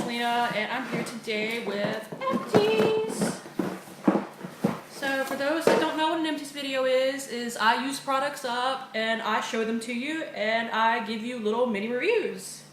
Lena, and I'm here today with Empties. So for those that don't know what an Empties video is I use products up and I show them to you and I give you little mini reviews.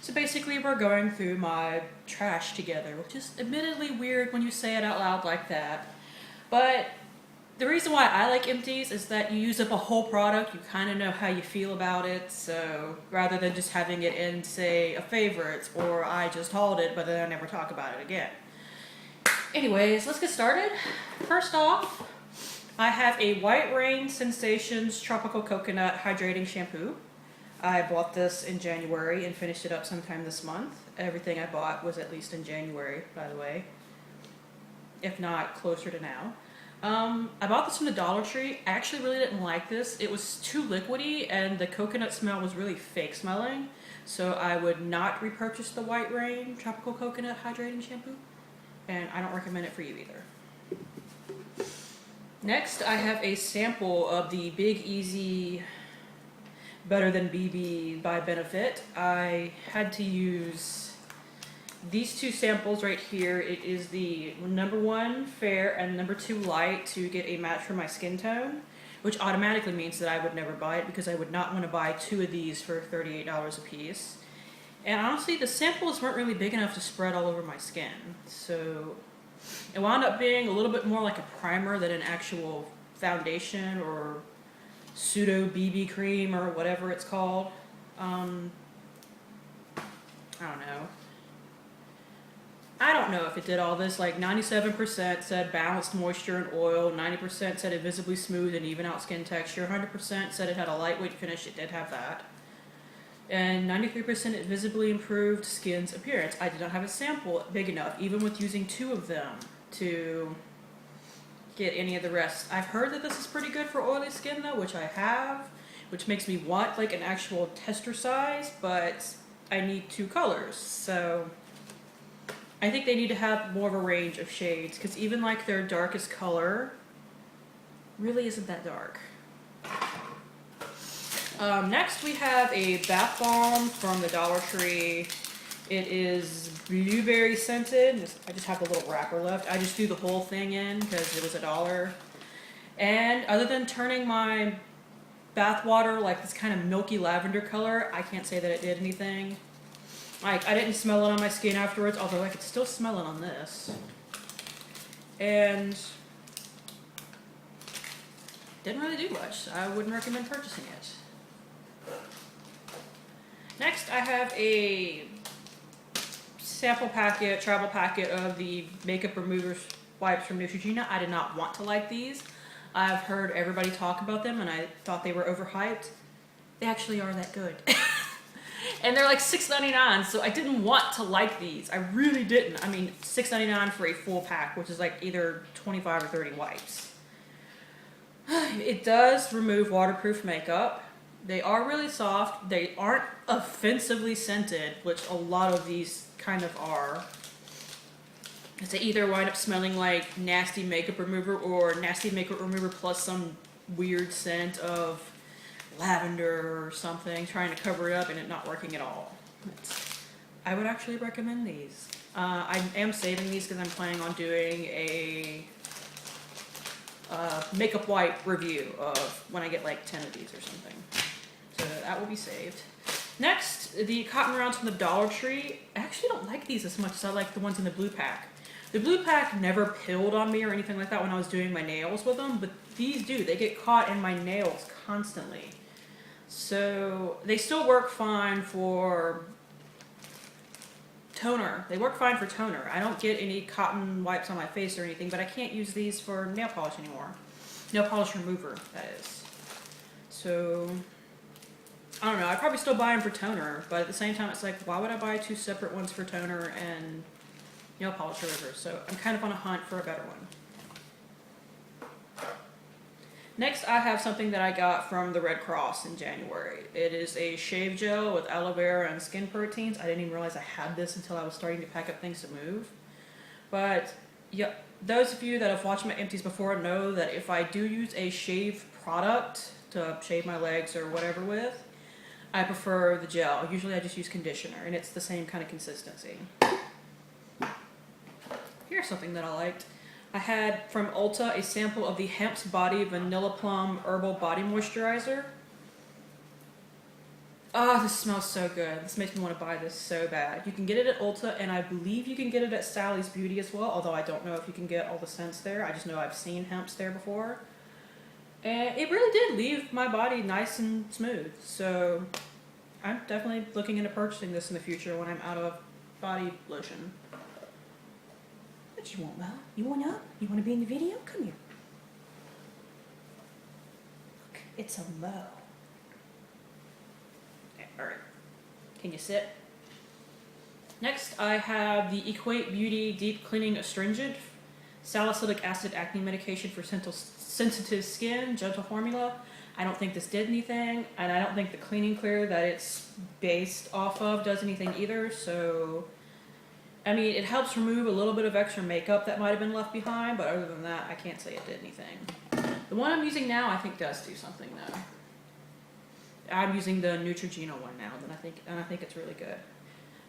So basically we're going through my trash together, which is admittedly weird when you say it out loud like that. But the reason why I like Empties is that you use up a whole product, you kind of know how you feel about it, so rather than just having it in, say, a favorites, or I just hauled it, but then I never talk about it again. Anyways, let's get started. First off, I have a White Rain Sensations Tropical Coconut Hydrating Shampoo. I bought this in January and finished it up sometime this month. Everything I bought was at least in January, by the way, if not closer to now. I bought this from the Dollar Tree. I actually really didn't like this. It was too liquidy and the coconut smell was really fake smelling. So I would not repurchase the White Rain Tropical Coconut Hydrating Shampoo. And I don't recommend it for you either. Next, I have a sample of the Big Easy Better Than BB by Benefit. I had to use these two samples right here. It is the number 1 fair and number 2 light to get a match for my skin tone, which automatically means that I would never buy it because I would not want to buy 2 of these for $38 a piece. And honestly, the samples weren't really big enough to spread all over my skin, so it wound up being a little bit more like a primer than an actual foundation or pseudo BB cream or whatever it's called. I don't know if it did all this. Like 97% said balanced moisture and oil, 90% said it visibly smooth and even out skin texture, 100% said it had a lightweight finish. It did have that. And 93% it visibly improved skin's appearance. I did not have a sample big enough, even with using 2 of them, to get any of the rest. I've heard that this is pretty good for oily skin though, which I have, which makes me want like an actual tester size, but I need 2 colors, so I think they need to have more of a range of shades, because even like their darkest color really isn't that dark. Next we have a bath bomb from the Dollar Tree. It is blueberry scented. I just have the little wrapper left. I just threw the whole thing in because it was $1. And other than turning my bath water like this kind of milky lavender color, I can't say that it did anything. Like, I didn't smell it on my skin afterwards, although I could still smell it on this. And didn't really do much. I wouldn't recommend purchasing it. Next, I have a sample packet, travel packet of the makeup remover wipes from Neutrogena. I did not want to like these. I've heard everybody talk about them and I thought they were overhyped. They actually are that good. And they're like $6.99, so I didn't want to like these. I really didn't. I mean, $6.99 for a full pack, which is like either 25 or 30 wipes. It does remove waterproof makeup. They are really soft. They aren't offensively scented, which a lot of these kind of are. They either wind up smelling like nasty makeup remover or nasty makeup remover plus some weird scent of lavender or something, trying to cover it up and it not working at all. I would actually recommend these. I am saving these because I'm planning on doing a makeup wipe review of when I get like 10 of these or something. So that will be saved. Next, the cotton rounds from the Dollar Tree. I actually don't like these as much as I like the ones in the blue pack. The blue pack never pilled on me or anything like that when I was doing my nails with them, but these do. They get caught in my nails constantly. So they still work fine for toner. They work fine for toner. I don't get any cotton wipes on my face or anything, but I can't use these for nail polish anymore. Nail polish remover, that is. So I don't know. I'd probably still buy them for toner, but at the same time, it's like, why would I buy 2 separate ones for toner and nail polish remover? So I'm kind of on a hunt for a better one. Next, I have something that I got from the Red Cross in January. It is a shave gel with aloe vera and skin proteins. I didn't even realize I had this until I was starting to pack up things to move. But yeah, those of you that have watched my empties before know that if I do use a shave product to shave my legs or whatever with, I prefer the gel. Usually I just use conditioner, and it's the same kind of consistency. here's something that I liked. I had from Ulta a sample of the Hemp's Body Vanilla Plum Herbal Body Moisturizer. Oh, this smells so good. This makes me want to buy this so bad. You can get it at Ulta, and I believe you can get it at Sally's Beauty as well, although I don't know if you can get all the scents there. I just know I've seen Hemp's there before. And it really did leave my body nice and smooth. So I'm definitely looking into purchasing this in the future when I'm out of body lotion. What you want, Mo? You want up? You want to be in the video? Come here. Look, it's a Mo. Okay, alright. Can you sit? Next, I have the Equate Beauty Deep Cleaning Astringent Salicylic Acid Acne Medication for Sensitive Skin, Gentle Formula. I don't think this did anything, and I don't think the cleaning clear that it's based off of does anything either, so I mean, it helps remove a little bit of extra makeup that might have been left behind, but other than that, I can't say it did anything. The one I'm using now, I think does do something though. I'm using the Neutrogena one now, and I think it's really good.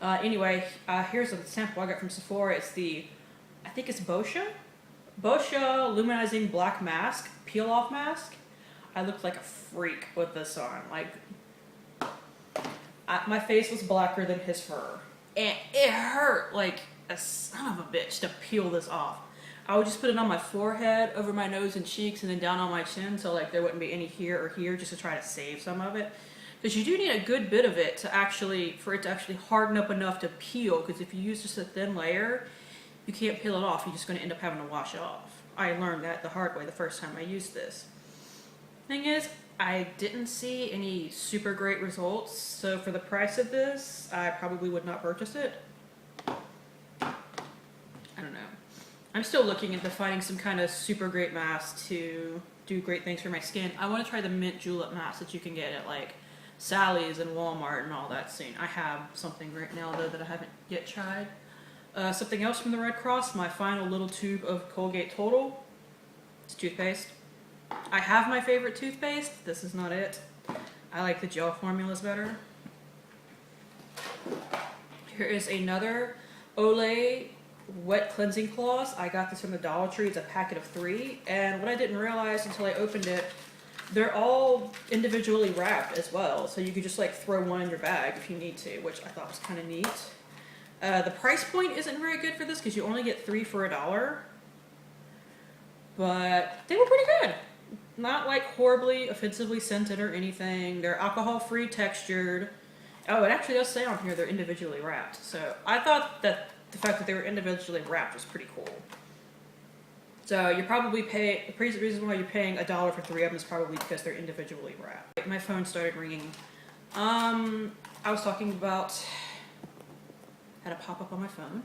Anyway, here's a sample I got from Sephora. It's the, I think it's Boscia Luminizing Black Mask, Peel Off Mask. I looked like a freak with this on. Like, my face was blacker than his fur. And it hurt like a son of a bitch to peel this off. I would just put it on my forehead, over my nose and cheeks, and then down on my chin, so like there wouldn't be any here or here, just to try to save some of it. Because you do need a good bit of it to actually, for it to actually harden up enough to peel, because if you use just a thin layer, you can't peel it off. You're just going to end up having to wash it off. I learned that the hard way the first time I used this. Thing is, I didn't see any super great results, so for the price of this, I probably would not purchase it. I don't know. I'm still looking into finding some kind of super great mask to do great things for my skin. I want to try the mint julep mask that you can get at like Sally's and Walmart and all that soon. I have something right now though that I haven't yet tried. Something else from the Red Cross, my final little tube of Colgate Total. It's toothpaste. I have my favorite toothpaste. This is not it. I like the gel formulas better. Here is another Olay wet cleansing cloths. I got this from the Dollar Tree. It's a packet of 3. And what I didn't realize until I opened it, they're all individually wrapped as well. So you could just like throw one in your bag if you need to, which I thought was kind of neat. The price point isn't very good for this because you only get 3 for $1. But they were pretty good. Not like horribly offensively scented or anything. They're alcohol-free textured. Oh, it actually does say on here they're individually wrapped. So I thought that the fact that they were individually wrapped was pretty cool. So you're probably paying, the reason why you're paying $1 for 3 of them is probably because they're individually wrapped. My phone started ringing. I was talking about, had a pop-up on my phone.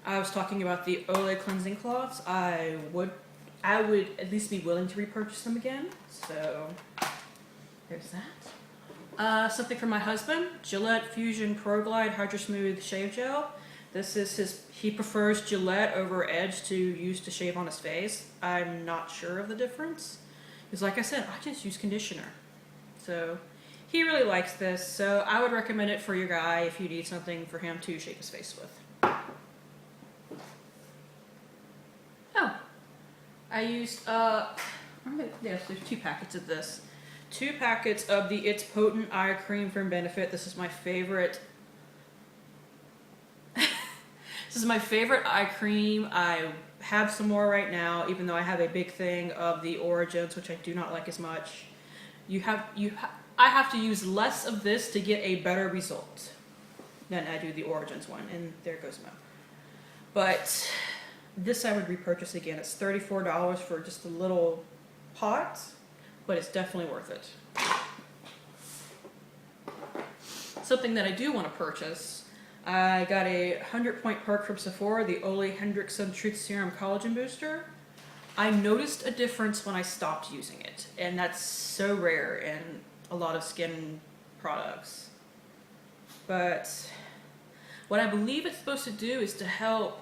I was talking about the Olay cleansing cloths. I would at least be willing to repurchase them again. So there's that. Something for my husband, Gillette Fusion Pro Glide Hydro Smooth Shave Gel. This is he prefers Gillette over Edge to use to shave on his face. I'm not sure of the difference. Because like I said, I just use conditioner. So he really likes this. So I would recommend it for your guy if you need something for him to shave his face with. Oh. I used, yes, there's 2 packets of this. 2 packets of the It's Potent Eye Cream from Benefit. This is my favorite. This is my favorite eye cream. I have some more right now, even though I have a big thing of the Origins, which I do not like as much. I have to use less of this to get a better result than I do the Origins one, and there goes Mo. But this I would repurchase again. It's $34 for just a little pot, but it's definitely worth it. Something that I do want to purchase, I got a 100-point perk from Sephora, the Ole Hendrickson Truth Serum Collagen Booster. I noticed a difference when I stopped using it, and that's so rare in a lot of skin products. But what I believe it's supposed to do is to help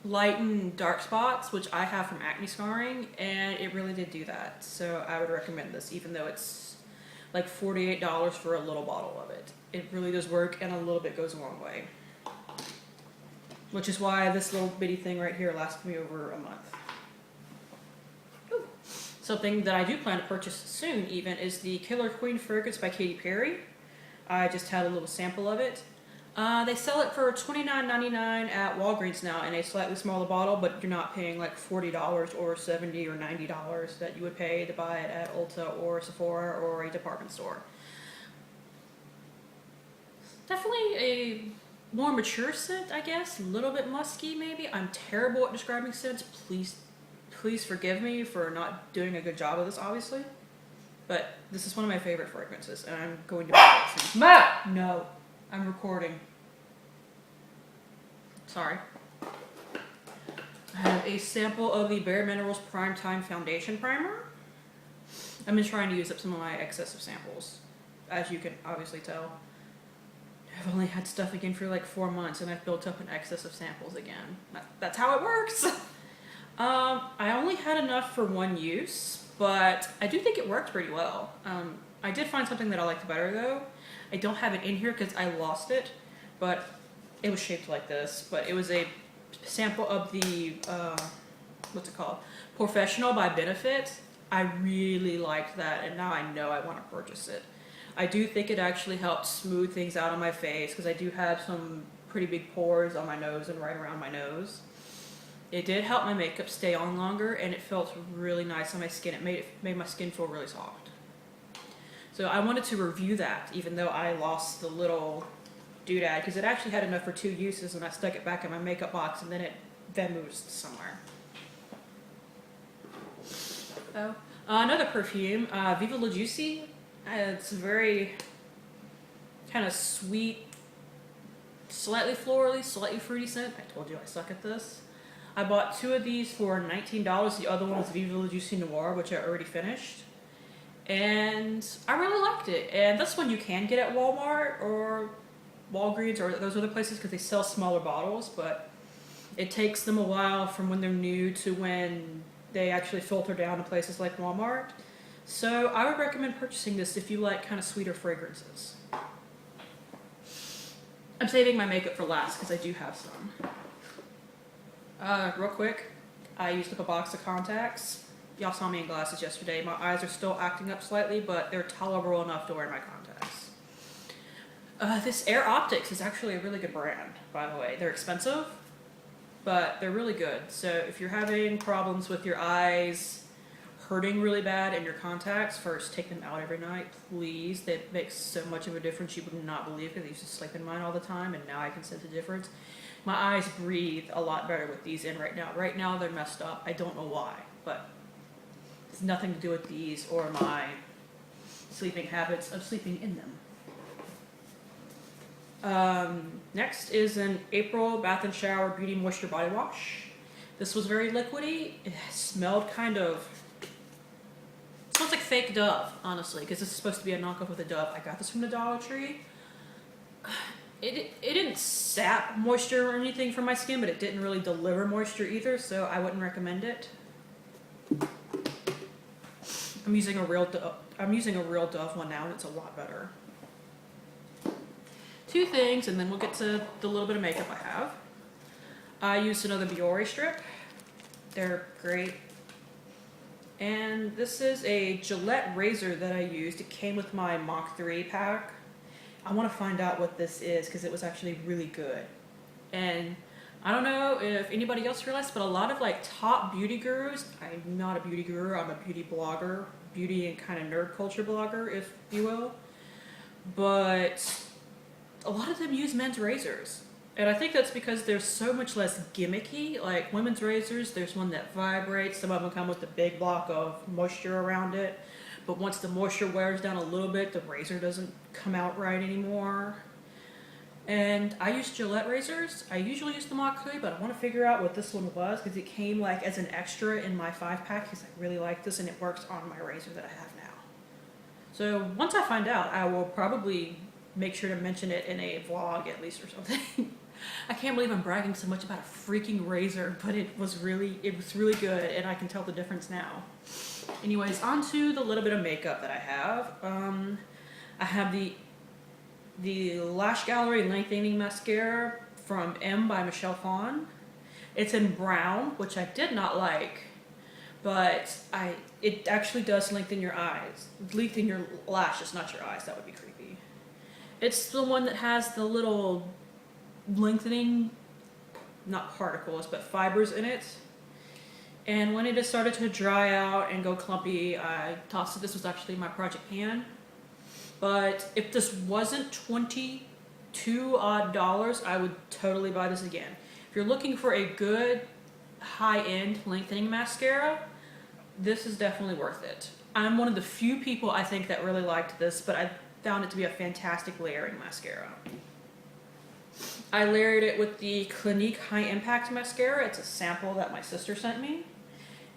lighten dark spots, which I have from acne scarring, and it really did do that. So I would recommend this, even though it's like $48 for a little bottle of it. It really does work, and a little bit goes a long way. which is why this little bitty thing right here lasted me over a month. Ooh. Something that I do plan to purchase soon even is the Killer Queen fragrance by Katy Perry. I just had a little sample of it. They sell it for $29.99 at Walgreens now in a slightly smaller bottle, but you're not paying like $40 or $70 or $90 that you would pay to buy it at Ulta or Sephora or a department store. Definitely a more mature scent, I guess. A little bit musky, maybe. I'm terrible at describing scents. Please forgive me for not doing a good job of this, obviously. But this is one of my favorite fragrances, and I'm going to buy it soon. No, I'm recording. Sorry. I have a sample of the Bare Minerals Primetime Foundation Primer. I've been trying to use up some of my excessive samples, as you can obviously tell. I've only had stuff again for like 4 months, and I've built up an excess of samples again. That's how it works. I only had enough for one use, but I do think it worked pretty well. I did find something that I liked better though. I don't have it in here because I lost it, but it was shaped like this. But it was a sample of the, what's it called? Professional by Benefit. I really liked that, and now I know I want to purchase it. I do think it actually helped smooth things out on my face because I do have some pretty big pores on my nose and right around my nose. It did help my makeup stay on longer, and it felt really nice on my skin. It made my skin feel really soft. So I wanted to review that, even though I lost the little doodad, because it actually had enough for 2 uses, and I stuck it back in my makeup box, and then it vamoosed somewhere. Oh, another perfume, Viva La Juicy. It's a very kind of sweet, slightly florally, slightly fruity scent. I told you I suck at this. I bought 2 of these for $19. The other one was Viva La Juicy Noir, which I already finished. And I really liked it. And this one you can get at Walmart or Walgreens or those other places because they sell smaller bottles, but it takes them a while from when they're new to when they actually filter down to places like Walmart. So I would recommend purchasing this if you like kind of sweeter fragrances. I'm saving my makeup for last because I do have some. Real quick, I used up a box of contacts. Y'all saw me in glasses yesterday. My eyes are still acting up slightly, but they're tolerable enough to wear my contacts. This Air Optics is actually a really good brand, by the way. They're expensive, but they're really good. So if you're having problems with your eyes hurting really bad and your contacts, first take them out every night, please. That makes so much of a difference you would not believe, because I used to sleep in mine all the time, and now I can sense the difference. My eyes breathe a lot better with these in right now. Right now they're messed up. I don't know why, but it's nothing to do with these or my sleeping habits of sleeping in them. Next is an April Bath and Shower Beauty Moisture Body Wash. This was very liquidy. It smelled kind of, it smells like fake Dove, honestly, because this is supposed to be a knockoff of the Dove. I got this from the Dollar Tree. It didn't sap moisture or anything from my skin, but it didn't really deliver moisture either, so I wouldn't recommend it. I'm using a real Dove one now, and it's a lot better. 2 things, and then we'll get to the little bit of makeup I have. I used another Biore strip. They're great. And this is a Gillette razor that I used. It came with my Mach 3 pack. I want to find out what this is because it was actually really good. And I don't know if anybody else realized, but a lot of like top beauty gurus, I'm not a beauty guru, I'm a beauty blogger, beauty and kind of nerd culture blogger, if you will. But a lot of them use men's razors. And I think that's because they're so much less gimmicky. Like women's razors, there's one that vibrates. Some of them come with a big block of moisture around it. But once the moisture wears down a little bit, the razor doesn't come out right anymore. And I use Gillette razors. I usually use the Mach 3, but I want to figure out what this one was because it came like as an extra in my 5-pack because I really like this and it works on my razor that I have now. So once I find out, I will probably make sure to mention it in a vlog at least or something. I can't believe I'm bragging so much about a freaking razor, but it was really good and I can tell the difference now. Anyways, on to the little bit of makeup that I have. I have the Lash Gallery Lengthening Mascara from M by Michelle Phan. It's in brown, which I did not like, but it actually does lengthen your eyes. Lengthen your lashes, not your eyes. That would be creepy. It's the one that has the little lengthening, not particles, but fibers in it. And when it just started to dry out and go clumpy, I tossed it. This was actually my project pan. But if this wasn't $22 odd, I would totally buy this again. If you're looking for a good high-end lengthening mascara, this is definitely worth it. I'm one of the few people I think that really liked this, but I found it to be a fantastic layering mascara. I layered it with the Clinique High Impact Mascara. It's a sample that my sister sent me.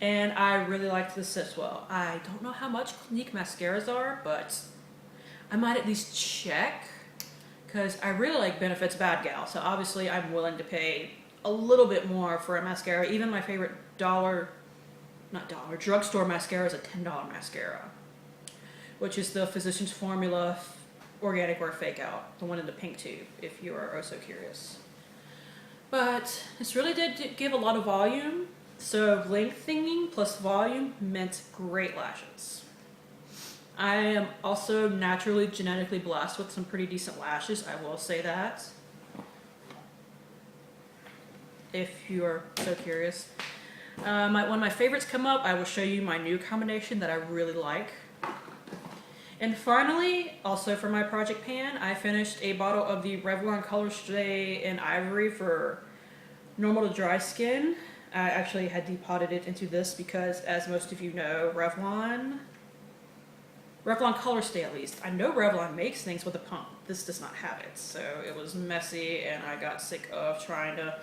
And I really liked this as well. I don't know how much Clinique mascaras are, but I might at least check, because I really like Benefit's Bad Gal. So obviously I'm willing to pay a little bit more for a mascara. Even my favorite drugstore mascara is a $10 mascara, which is the Physicians Formula Organic or Fake Out, the one in the pink tube, if you are oh so curious. But this really did give a lot of volume, so lengthening plus volume meant great lashes. I am also naturally genetically blessed with some pretty decent lashes, I will say that, if you are so curious. When my favorites come up, I will show you my new combination that I really like. And finally, also for my project pan, I finished a bottle of the Revlon Color Stay in Ivory for normal to dry skin. I actually had depotted it into this because, as most of you know, Revlon Color Stay at least. I know Revlon makes things with a pump. This does not have it, so it was messy and I got sick of trying to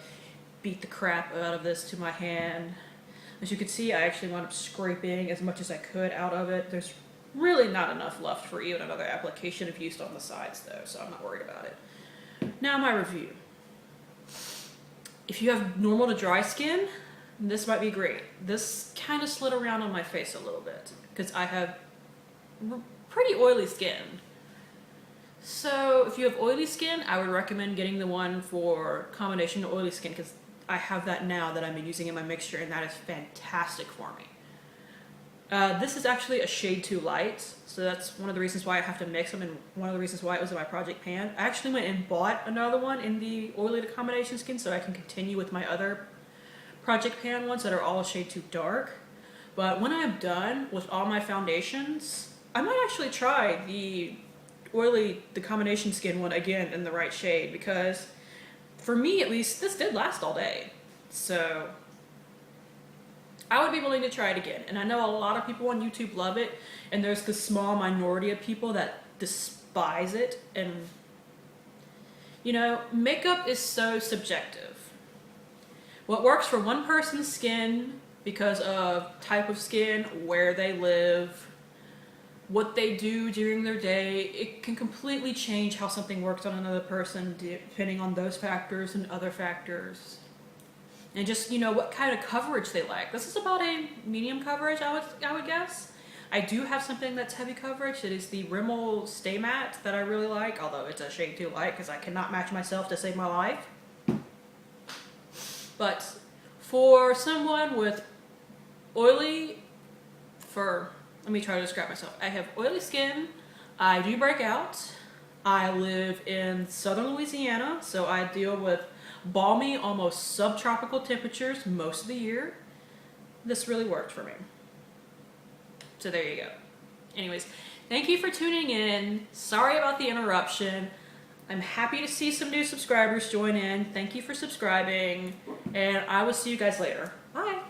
beat the crap out of this to my hand. As you can see, I actually wound up scraping as much as I could out of it. There's really not enough left for even another application of use on the sides though, so I'm not worried about it. Now my review. If you have normal to dry skin, this might be great. This kind of slid around on my face a little bit because I have pretty oily skin. So if you have oily skin, I would recommend getting the one for combination oily skin, because I have that now that I've been using in my mixture, and that is fantastic for me. This is actually a shade too light, so that's one of the reasons why I have to mix them, and one of the reasons why it was in my project pan. I actually went and bought another one in the oily to combination skin so I can continue with my other project pan ones that are all a shade too dark. But when I'm done with all my foundations, I might actually try the combination skin one again in the right shade, because for me at least, this did last all day. So I would be willing to try it again. And I know a lot of people on YouTube love it, and there's the small minority of people that despise it. And you know, makeup is so subjective. What works for one person's skin because of type of skin, where they live, what they do during their day, it can completely change how something works on another person depending on those factors and other factors. And just, you know, what kind of coverage they like. This is about a medium coverage, I would guess. I do have something that's heavy coverage. It is the Rimmel Stay Matte that I really like, although it's a shade too light because I cannot match myself to save my life. But for someone with let me try to describe myself. I have oily skin, I do break out, I live in southern Louisiana, so I deal with balmy, almost subtropical temperatures most of the year. This really worked for me. So there you go. Anyways, thank you for tuning in. Sorry about the interruption. I'm happy to see some new subscribers join in. Thank you for subscribing, and I will see you guys later. Bye.